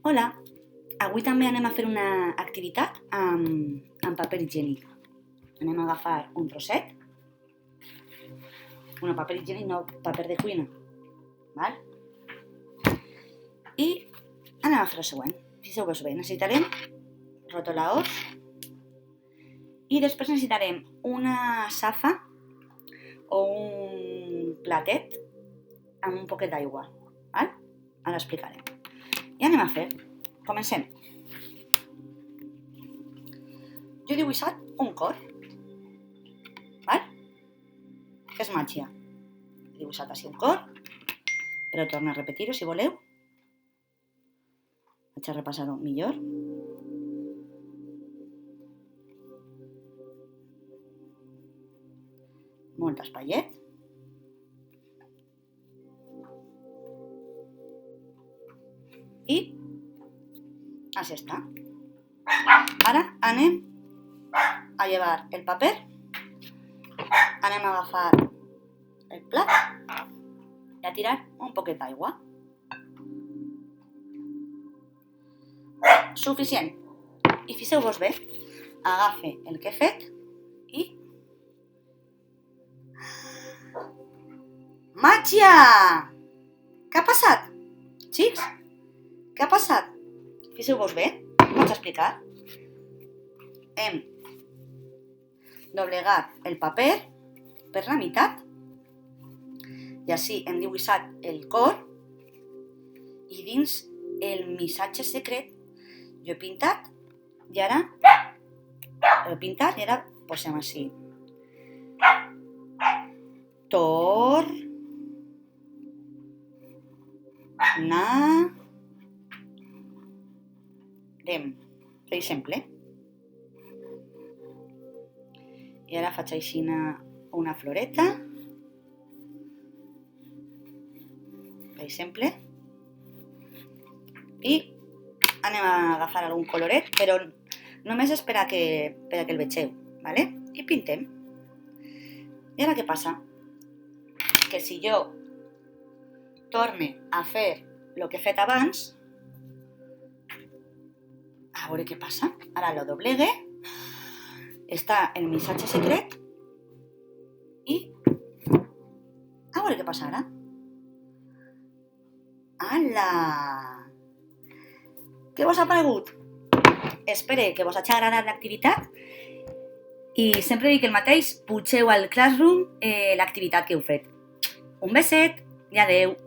Hola, avui també anem a fer una activitat amb paper higiènic. Anem a agafar un trosset, paper higiènic no paper de cuina, val? I anem a fer el següent. Fixeu-vos bé, necessitarem rotolaors i després necessitarem una safa o un platet amb un poquet d'aigua, val? Ara explicarem. I anem a fer. Comencem. Jo he dibuixat un cor, val? Que és màgia. He dibuixat així un cor, però torno a repetir-ho si voleu. Vaig a repassar-ho millor. Molt espaiet. I així està. Ara anem a llevar el paper, anem a agafar el plat i a tirar un poquet d'aigua. Suficient. I fixeu-vos bé, agafe el que he fet i... Màgia! Què ha passat, xics? Què ha passat? Fixeu-vos bé, vaig a explicar. Hem doblegat el paper per la meitat i així hem dibuixat el cor i dins el missatge secret jo he pintat i ara posem així. Per exemple. I ara faig així una floreta, per exemple, i anem a agafar algun coloret, però només és per a que el vegeu, ¿vale? I pintem. I ara què passa? Que si jo torne a fer el que he fet abans, a veure què passa. Ara lo doblegue, està el missatge secret i a veure què passa ara. Ala! Què vos ha paregut? Espero que vos hagi agradat l'activitat i sempre dic el mateix, pugeu al Classroom l'activitat que heu fet. Un beset i adeu!